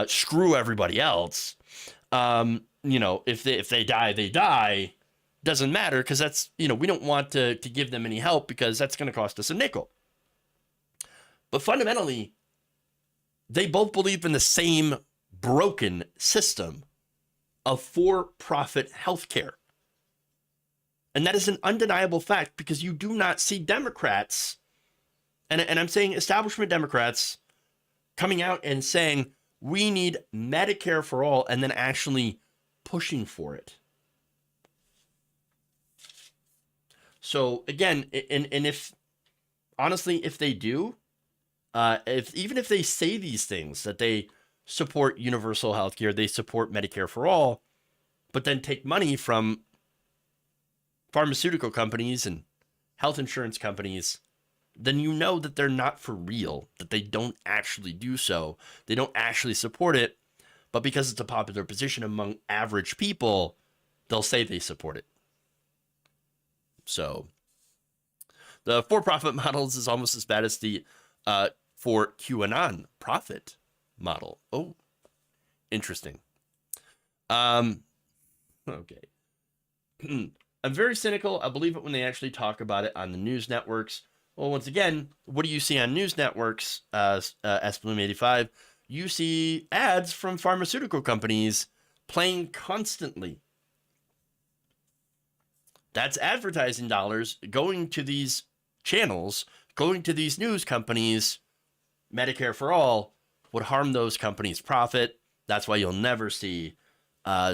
Screw everybody else. If they die, they die. Doesn't matter because that's, we don't want to give them any help because that's going to cost us a nickel. But fundamentally, they both believe in the same broken system of for-profit healthcare. And that is an undeniable fact because you do not see Democrats, and I'm saying establishment Democrats, coming out and saying, we need Medicare for all, and then actually pushing for it. So again, and if they do, even if they say these things, that they support universal health care, they support Medicare for all, but then take money from pharmaceutical companies and health insurance companies, then you know that they're not for real, that they don't actually do so. They don't actually support it, but because it's a popular position among average people, they'll say they support it. So the for-profit models is almost as bad as the for QAnon profit model. Oh, interesting. Okay. I'm very cynical. I believe it when they actually talk about it on the news networks. Well, once again, what do you see on news networks, SBloom85? You see ads from pharmaceutical companies playing constantly. That's advertising dollars going to these channels, going to these news companies. Medicare for all would harm those companies' profit. That's why you'll never see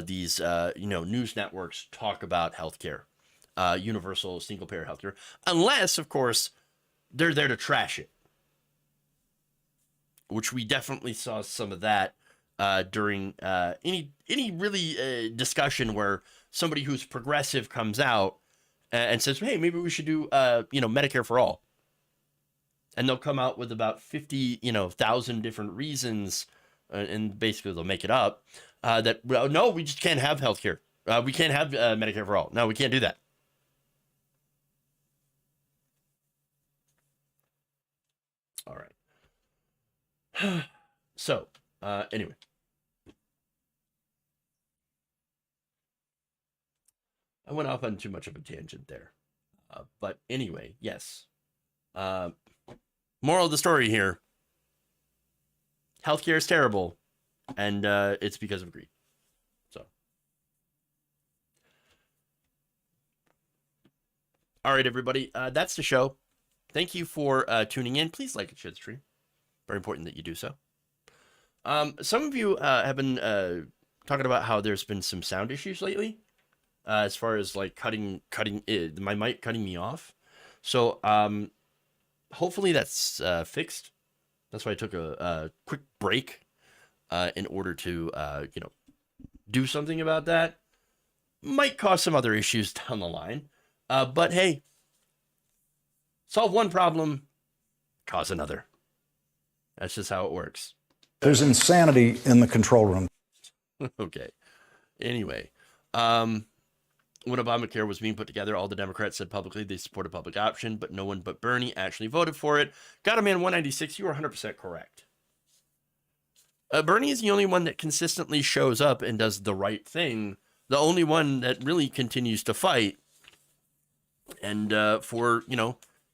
these news networks talk about healthcare, universal single-payer healthcare, unless, of course, they're there to trash it, which we definitely saw some of that during any really discussion where somebody who's progressive comes out and says, hey, maybe we should do Medicare for all. And they'll come out with about 50,000 different reasons, and basically they'll make it up, that, well, no, we just can't have healthcare. We can't have Medicare for all. No, we can't do that. All right. So, anyway. I went off on too much of a tangent there. But anyway, yes. Moral of the story here. Healthcare is terrible, and it's because of greed. So. All right, everybody. That's the show. Thank you for tuning in. Please like and share the stream. Very important that you do so. Some of you have been talking about how there's been some sound issues lately, as far as like cutting my mic cutting me off. So hopefully that's fixed. That's why I took a quick break in order to do something about that. Might cause some other issues down the line, but hey, solve one problem, cause another. That's just how it works. There's insanity in the control room. Okay. Anyway, when Obamacare was being put together, all the Democrats said publicly they supported public option, but no one but Bernie actually voted for it. Got a man 196. You were 100% correct. Bernie is the only one that consistently shows up and does the right thing. The only one that really continues to fight. And for,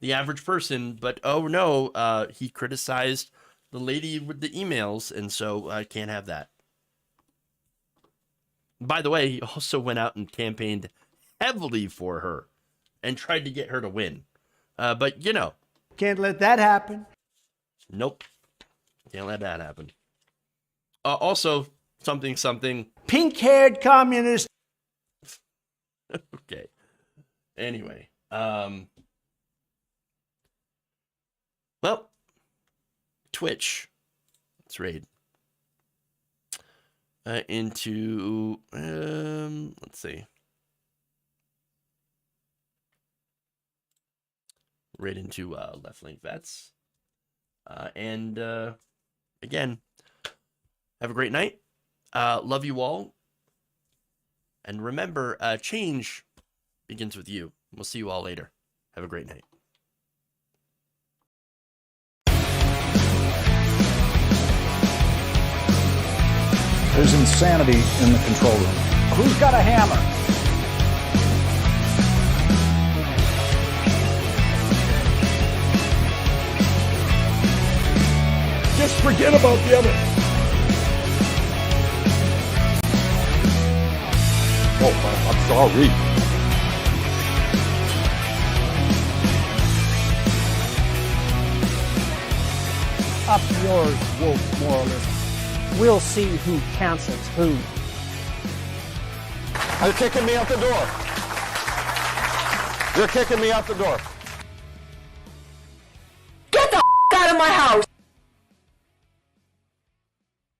the average person. But, oh, no, he criticized the lady with the emails. And so I can't have that. By the way, he also went out and campaigned heavily for her and tried to get her to win. But, Can't let that happen. Nope. Can't let that happen. Also, something. Pink-haired communist. Okay. Anyway. Well, Twitch. Let's raid. Into, let's see. Right into Left Link Vets. And again, have a great night. Love you all. And remember, change begins with you. We'll see you all later. Have a great night. There's insanity in the control room. Who's got a hammer? Just forget about the evidence. Oh, I'm sorry. Up yours, wolf moralist. We'll see who cancels who. You're kicking me out the door. You're kicking me out the door. Get the out of my house!